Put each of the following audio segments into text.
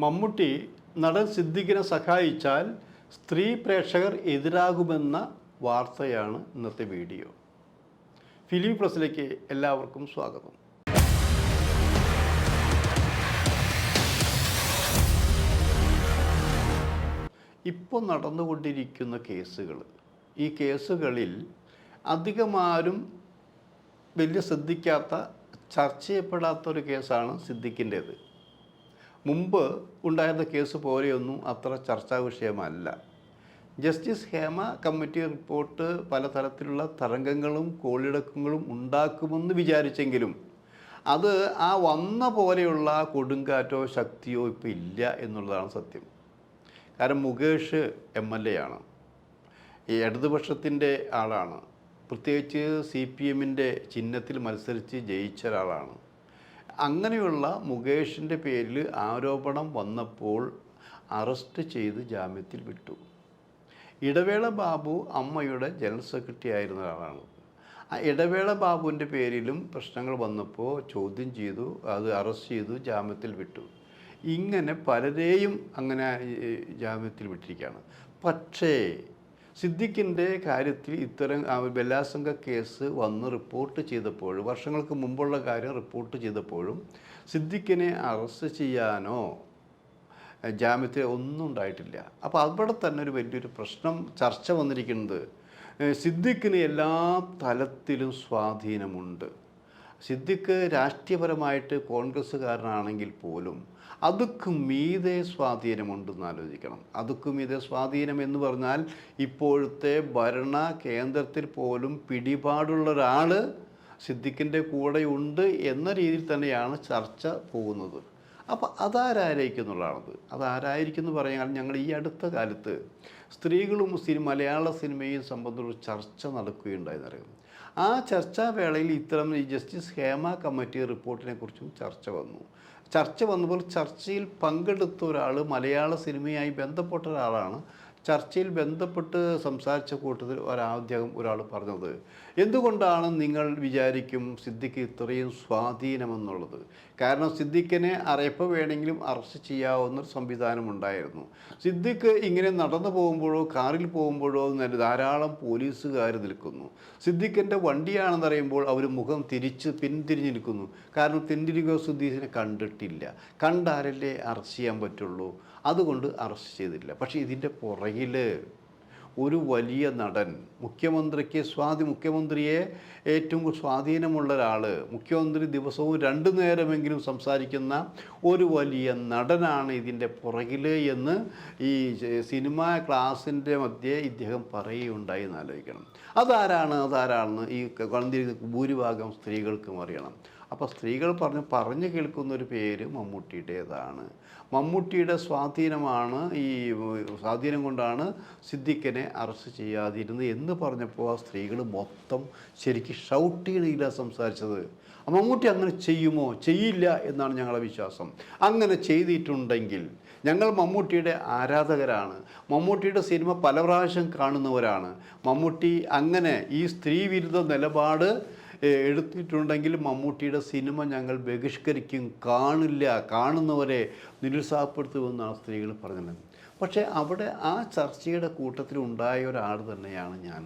മമ്മൂട്ടി നടൻ സിദ്ദിഖിനെ സഹായിച്ചാൽ സ്ത്രീ പ്രേക്ഷകർ എതിരാകുമെന്ന വാർത്തയാണ് ഇന്നത്തെ വീഡിയോ. ഫിലിം പ്ലസിലേക്ക് എല്ലാവർക്കും സ്വാഗതം. ഇപ്പോൾ നടന്നുകൊണ്ടിരിക്കുന്ന ഈ കേസുകളിൽ അധികമാരും വലിയ ശ്രദ്ധിക്കാത്ത, ചർച്ച ചെയ്യപ്പെടാത്തൊരു കേസാണ് സിദ്ദിഖിൻ്റേത്. മുമ്പ് ഉണ്ടായിരുന്ന കേസ് പോലെയൊന്നും അത്ര ചർച്ചാ വിഷയമല്ല. ജസ്റ്റിസ് ഹേമ കമ്മിറ്റി റിപ്പോർട്ട് പലതരത്തിലുള്ള തരംഗങ്ങളും കോളിളക്കങ്ങളും ഉണ്ടാക്കുമെന്ന് വിചാരിച്ചെങ്കിലും അത് ആ വന്ന പോലെയുള്ള കൊടുങ്കാറ്റോ ശക്തിയോ ഇപ്പോൾ ഇല്ല എന്നുള്ളതാണ് സത്യം. കാരണം മുകേഷ് MLA ആണ്, ഈ ഇടതുപക്ഷത്തിൻ്റെ ആളാണ്, പ്രത്യേകിച്ച് CPMൻ്റെ ചിഹ്നത്തിൽ മത്സരിച്ച് ജയിച്ച ഒരാളാണ്. അങ്ങനെയുള്ള മുകേഷിൻ്റെ പേരിൽ ആരോപണം വന്നപ്പോൾ അറസ്റ്റ് ചെയ്ത് ജാമ്യത്തിൽ വിട്ടു. ഇടവേള ബാബു അമ്മയുടെ ജനറൽ സെക്രട്ടറി ആയിരുന്ന ഒരാളാണ്. ആ ഇടവേള ബാബുവിൻ്റെ പേരിലും പ്രശ്നങ്ങൾ വന്നപ്പോൾ ചോദ്യം ചെയ്തു, അത് അറസ്റ്റ് ചെയ്തു, ജാമ്യത്തിൽ വിട്ടു. ഇങ്ങനെ പലരെയും അങ്ങനെ ജാമ്യത്തിൽ വിട്ടിരിക്കുകയാണ്. പക്ഷേ സിദ്ദിഖിൻ്റെ കാര്യത്തിൽ ഇത്തരം ബലാത്സംഗ കേസ് വന്ന് റിപ്പോർട്ട് ചെയ്തപ്പോഴും, വർഷങ്ങൾക്ക് മുമ്പുള്ള കാര്യം റിപ്പോർട്ട് ചെയ്തപ്പോഴും സിദ്ദിഖിനെ അറസ്റ്റ് ചെയ്യാനോ ജാമ്യത്തിൽ ഒന്നും ഉണ്ടായിട്ടില്ല. അപ്പോൾ അവിടെ തന്നെ ഒരു വലിയൊരു പ്രശ്നം ചർച്ച വന്നിരിക്കുന്നത്, സിദ്ദിഖിന് എല്ലാ തലത്തിലും സ്വാധീനമുണ്ട്. സിദ്ദിഖ് രാഷ്ട്രീയപരമായിട്ട് കോൺഗ്രസ്സുകാരനാണെങ്കിൽ പോലും അതുക്കും മീതെ സ്വാധീനമുണ്ടെന്ന് ആലോചിക്കണം. അതുക്കും മീതെ സ്വാധീനം എന്ന് പറഞ്ഞാൽ ഇപ്പോഴത്തെ ഭരണ കേന്ദ്രത്തിൽ പോലും പിടിപാടുള്ള ഒരാൾ സിദ്ദിഖിൻ്റെ കൂടെയുണ്ട് എന്ന രീതിയിൽ തന്നെയാണ് ചർച്ച പോകുന്നത്. അപ്പോൾ അതാരായിരിക്കും എന്നുള്ളതാണത്. അതാരായിരിക്കും എന്ന് പറയാൻ ഞങ്ങൾ ഈ അടുത്ത കാലത്ത് സ്ത്രീകളും മലയാള സിനിമയും സംബന്ധിച്ചൊരു ചർച്ച നടക്കുകയുണ്ടായെന്നറിയാം. ആ ചർച്ചാവേളയിൽ ഇത്തരം ഈ ജസ്റ്റിസ് ഹേമ കമ്മിറ്റി റിപ്പോർട്ടിനെ കുറിച്ചും ചർച്ച വന്നപ്പോൾ ചർച്ചയിൽ പങ്കെടുത്ത ഒരാൾ മലയാള സിനിമയായി ബന്ധപ്പെട്ട ഒരാളാണ്. ചർച്ചയിൽ ബന്ധപ്പെട്ട് സംസാരിച്ച കൂട്ടത്തിൽ ഒരാൾ പറഞ്ഞത്, എന്തുകൊണ്ടാണ് നിങ്ങൾ വിചാരിക്കും സിദ്ദിഖ് ഇത്രയും സ്വാധീനമെന്നുള്ളത്? കാരണം സിദ്ദിഖിനെ എപ്പോൾ വേണമെങ്കിലും അറസ്റ്റ് ചെയ്യാവുന്നൊരു സംവിധാനം ഉണ്ടായിരുന്നു. സിദ്ദിഖ് ഇങ്ങനെ നടന്നു പോകുമ്പോഴോ കാറിൽ പോകുമ്പോഴോ ധാരാളം പോലീസുകാർ നിൽക്കുന്നു. സിദ്ദിഖിൻ്റെ വണ്ടിയാണെന്ന് അറിയുമ്പോൾ അവർ മുഖം പിന്തിരിഞ്ഞ് നിൽക്കുന്നു. കാരണം തെന്നിരിക്കോ സിദ്ദീഖിനെ കണ്ടിട്ടില്ല, കണ്ടാലല്ലേ അറസ്റ്റ് ചെയ്യാൻ പറ്റുള്ളൂ. അതുകൊണ്ട് അറസ്റ്റ് ചെയ്തില്ല. പക്ഷേ ഇതിൻ്റെ പുറകിൽ ഒരു വലിയ നടൻ, മുഖ്യമന്ത്രിയെ ഏറ്റവും സ്വാധീനമുള്ള ഒരാൾ, മുഖ്യമന്ത്രി ദിവസവും 2 നേരമെങ്കിലും സംസാരിക്കുന്ന ഒരു വലിയ നടനാണ് ഇതിൻ്റെ പുറകിൽ എന്ന് ഈ സിനിമാ ക്ലാസിൻ്റെ മധ്യേ ഇദ്ദേഹം പറയുകയുണ്ടായി എന്ന് ആലോചിക്കണം. അതാരാണെന്ന് ഈ വന്നിരിക്കുന്ന ഭൂരിഭാഗം സ്ത്രീകൾക്കും അറിയണം. അപ്പോൾ സ്ത്രീകൾ പറഞ്ഞു കേൾക്കുന്ന ഒരു പേര് മമ്മൂട്ടിയുടേതാണ്. മമ്മൂട്ടിയുടെ സ്വാധീനം കൊണ്ടാണ് സിദ്ദിഖിനെ അറസ്റ്റ് ചെയ്യാതിരുന്നത് എന്ന് പറഞ്ഞപ്പോൾ ആ സ്ത്രീകൾ മൊത്തം ശരിക്കും ഷൗട്ട് ചെയ്തില്ല സംസാരിച്ചത്. മമ്മൂട്ടി അങ്ങനെ ചെയ്യുമോ? ചെയ്യില്ല എന്നാണ് ഞങ്ങളുടെ വിശ്വാസം. അങ്ങനെ ചെയ്തിട്ടുണ്ടെങ്കിൽ ഞങ്ങൾ മമ്മൂട്ടിയുടെ ആരാധകരാണ്. മമ്മൂട്ടിയുടെ സിനിമ പല പ്രാവശ്യം കാണുന്നവരാണ്. മമ്മൂട്ടി അങ്ങനെ ഈ സ്ത്രീവിരുദ്ധ നിലപാട് എടുത്തിട്ടുണ്ടെങ്കിൽ മമ്മൂട്ടിയുടെ സിനിമ ഞങ്ങൾ ബഹിഷ്കരിക്കും, കാണില്ല, കാണുന്നവരെ നിരുത്സാഹപ്പെടുത്തുമെന്നാണ് സ്ത്രീകൾ പറഞ്ഞത്. പക്ഷേ അവിടെ ആ ചർച്ചയുടെ കൂട്ടത്തിൽ ഉണ്ടായ ഒരാൾ തന്നെയാണ് ഞാൻ.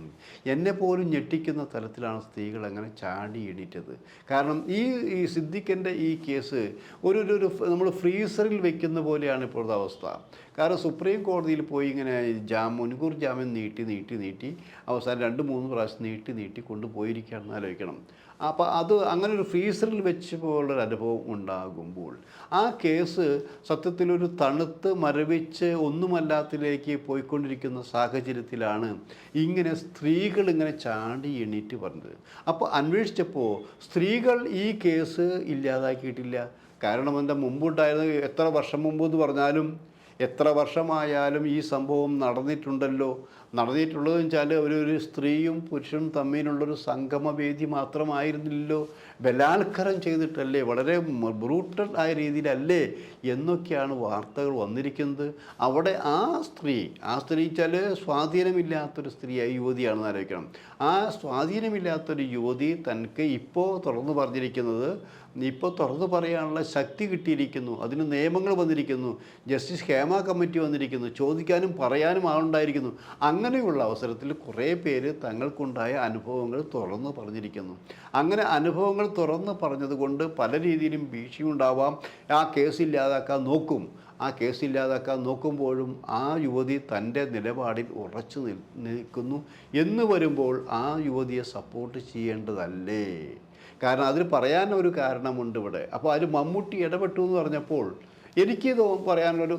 എന്നെ പോലും ഞെട്ടിക്കുന്ന തലത്തിലാണ് സ്ത്രീകൾ അങ്ങനെ ചാടി എണീറ്റത്. കാരണം ഈ സിദ്ദിഖിൻ്റെ ഈ കേസ് ഒരു നമ്മൾ ഫ്രീസറിൽ വെക്കുന്ന പോലെയാണ് ഇപ്പോഴത്തെ അവസ്ഥ. കാരണം സുപ്രീം കോടതിയിൽ പോയി ഇങ്ങനെ മുൻകൂർ ജാമ്യം നീട്ടി അവസാനം 2-3 പ്രാവശ്യം നീട്ടി കൊണ്ടുപോയിരിക്കുകയാണെന്ന് ആലോചിക്കണം. അപ്പോൾ അത് അങ്ങനെ ഒരു ഫ്രീസറിൽ വെച്ച് പോലുള്ളൊരു അനുഭവം ഉണ്ടാകുമ്പോൾ ആ കേസ് സത്യത്തിലൊരു തണുത്ത് മരവിച്ച് ഒന്നുമല്ലാത്തിലേക്ക് പോയിക്കൊണ്ടിരിക്കുന്ന സാഹചര്യത്തിലാണ് ഇങ്ങനെ സ്ത്രീകൾ ഇങ്ങനെ ചാടി എണീറ്റ് പറഞ്ഞത്. അപ്പോൾ അന്വേഷിച്ചപ്പോൾ സ്ത്രീകൾ ഈ കേസ് ഇല്ലാതാക്കിയിട്ടില്ല. കാരണം എന്താ, മുമ്പുണ്ടായിരുന്ന എത്ര വർഷം മുമ്പ് എന്ന് പറഞ്ഞാലും എത്ര വർഷമായാലും ഈ സംഭവം നടന്നിട്ടുണ്ടല്ലോ. നടന്നിട്ടുള്ളതെന്ന് വെച്ചാൽ ഒരു സ്ത്രീയും പുരുഷനും തമ്മിലുള്ളൊരു സംഗമവേദി മാത്രമായിരുന്നില്ലല്ലോ, ബലാത്കാരം ചെയ്തിട്ടല്ലേ, വളരെ ബ്രൂട്ടൽ ആയ രീതിയിലല്ലേ എന്നൊക്കെയാണ് വാർത്തകൾ വന്നിരിക്കുന്നത്. അവിടെ ആ സ്ത്രീ വെച്ചാൽ സ്വാധീനമില്ലാത്തൊരു സ്ത്രീയായി യുവതിയാണെന്ന് ആലോചിക്കണം. ആ സ്വാധീനമില്ലാത്തൊരു യുവതി തനിക്ക് ഇപ്പോൾ തുറന്നു പറഞ്ഞിരിക്കുന്നത്, ഇപ്പോൾ തുറന്നു പറയാനുള്ള ശക്തി കിട്ടിയിരിക്കുന്നു, അതിന് നിയമങ്ങൾ വന്നിരിക്കുന്നു, ജസ്റ്റിസ് ഹേമ കമ്മിറ്റി വന്നിരിക്കുന്നു, ചോദിക്കാനും പറയാനും ആളുണ്ടായിരിക്കുന്നു. അങ്ങനെയുള്ള അവസരത്തിൽ കുറേ പേര് തങ്ങൾക്കുണ്ടായ അനുഭവങ്ങൾ തുറന്നു പറഞ്ഞിരിക്കുന്നു. അങ്ങനെ അനുഭവങ്ങൾ തുറന്നു പറഞ്ഞതുകൊണ്ട് പല രീതിയിലും ഭീഷണി ഉണ്ടാവാം. ആ കേസ് ഇല്ലാതാക്കാൻ നോക്കും. ആ കേസ് ഇല്ലാതാക്കാൻ നോക്കുമ്പോഴും ആ യുവതി തൻ്റെ നിലപാടിൽ ഉറച്ചു നിൽക്കുന്നു എന്ന് വരുമ്പോൾ ആ യുവതിയെ സപ്പോർട്ട് ചെയ്യേണ്ടതല്ലേ? കാരണം അതിന് പറയാനൊരു കാരണമുണ്ട് ഇവിടെ. അപ്പോൾ അതിൽ മമ്മൂട്ടി ഇടപെട്ടു എന്ന് പറഞ്ഞപ്പോൾ എനിക്ക് പറയാനുള്ളൊരു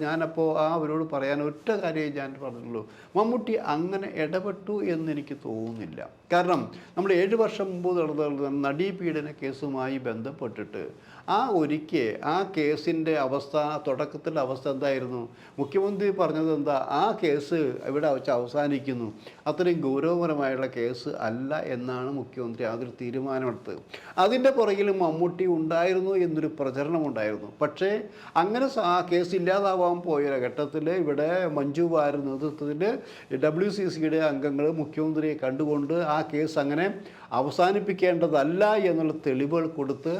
ഞാനപ്പോൾ അവരോട് പറയാൻ ഒറ്റ കാര്യമേ ഞാൻ പറഞ്ഞുള്ളൂ, മമ്മൂട്ടി അങ്ങനെ ഇടപെട്ടു എന്നെനിക്ക് തോന്നുന്നില്ല. കാരണം നമ്മൾ 7 വർഷം മുമ്പ് നടന്ന നടീപീഡന കേസുമായി ബന്ധപ്പെട്ടിട്ട് ആ കേസിൻ്റെ അവസ്ഥ, തുടക്കത്തിൻ്റെ അവസ്ഥ എന്തായിരുന്നു? മുഖ്യമന്ത്രി പറഞ്ഞത് എന്താ? ആ കേസ് ഇവിടെ വെച്ച് അവസാനിക്കുന്നു, അത്രയും ഗൗരവപരമായുള്ള കേസ് അല്ല എന്നാണ് മുഖ്യമന്ത്രി അതൊരു തീരുമാനമെടുത്തത്. അതിൻ്റെ പുറകിൽ മമ്മൂട്ടി ഉണ്ടായിരുന്നു എന്നൊരു പ്രചരണമുണ്ടായിരുന്നു. പക്ഷേ അങ്ങനെ ആ കേസ് ഇല്ലാതാവാൻ പോയ ഘട്ടത്തിൽ ഇവിടെ മഞ്ജു വാര്യർ നേതൃത്വത്തിൽ WCCയുടെ അംഗങ്ങൾ മുഖ്യമന്ത്രിയെ കണ്ടുകൊണ്ട് ആ കേസ് അങ്ങനെ അവസാനിപ്പിക്കേണ്ടതല്ല എന്നുള്ള തെളിവുകൾ കൊടുത്ത്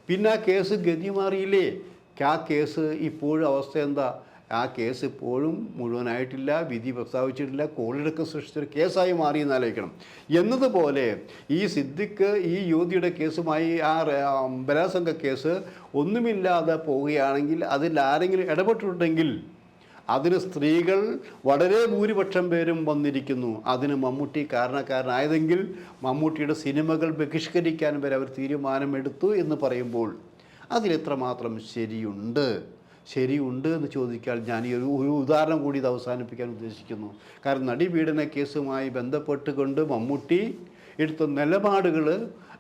പിന്നെ ആ കേസ് ഗതി മാറിയില്ലേ? ആ കേസ് ഇപ്പോഴും അവസ്ഥ എന്താ? ആ കേസ് ഇപ്പോഴും മുഴുവനായിട്ടില്ല, വിധി പ്രസ്താവിച്ചിട്ടില്ല, കോളിളക്കം സൃഷ്ടിച്ചൊരു കേസായി മാറിയെന്ന് ആലോചിക്കണം. എന്നതുപോലെ ഈ സിദ്ദിഖ് ഈ യുവതിയുടെ കേസുമായി ആ ബലാത്സംഗ കേസ് ഒന്നുമില്ലാതെ പോവുകയാണെങ്കിൽ അതിൽ ആരെങ്കിലും ഇടപെട്ടിട്ടുണ്ടെങ്കിൽ അതിന് സ്ത്രീകൾ വളരെ ഭൂരിപക്ഷം പേരും വന്നിരിക്കുന്നു. അതിന് മമ്മൂട്ടി കാരണക്കാരനായതെങ്കിൽ മമ്മൂട്ടിയുടെ സിനിമകൾ ബഹിഷ്കരിക്കാൻ വരെ അവർ തീരുമാനമെടുത്തു എന്ന് പറയുമ്പോൾ അതിലെത്രമാത്രം ശരിയുണ്ട് എന്ന് ചോദിക്കാൻ ഞാൻ ഈ ഒരു ഉദാഹരണം കൂടി ഇത് അവസാനിപ്പിക്കാൻ ഉദ്ദേശിക്കുന്നു. കാരണം നടീപീഡന കേസുമായി ബന്ധപ്പെട്ടുകൊണ്ട് മമ്മൂട്ടി എടുത്ത നിലപാടുകൾ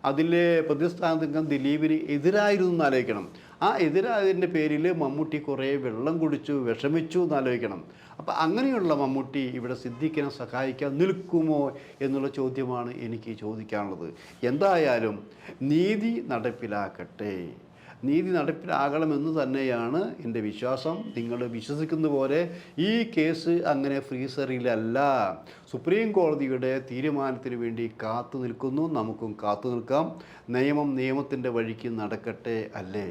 അതിലെ പ്രതിസ്ഥാനത്തംഗം ദിലീപിന് എതിരായിരുന്നു എന്നാലോചിക്കണം. ആ എതിരായതിൻ്റെ പേരിൽ മമ്മൂട്ടി കുറേ വെള്ളം കുടിച്ചു, വിഷമിച്ചു എന്നാലോചിക്കണം. അപ്പം അങ്ങനെയുള്ള മമ്മൂട്ടി ഇവിടെ സിദ്ദിഖിനെ സഹായിക്കാൻ നിൽക്കുമോ എന്നുള്ള ചോദ്യമാണ് എനിക്ക് ചോദിക്കാനുള്ളത്. എന്തായാലും നീതി നടപ്പിലാക്കട്ടെ, നീതി നടപ്പിലാകണമെന്ന് തന്നെയാണ് എൻ്റെ വിശ്വാസം. നിങ്ങൾ വിശ്വസിക്കുന്ന പോലെ ഈ കേസ് അങ്ങനെ ഫ്രീസറിലല്ല. സുപ്രീം കോടതിയുടെ തീരുമാനത്തിന് വേണ്ടി കാത്തു നിൽക്കുന്നു. നമുക്കും കാത്തു നിൽക്കാം. നിയമം നിയമത്തിൻ്റെ വഴിക്ക് നടക്കട്ടെ, അല്ലേ?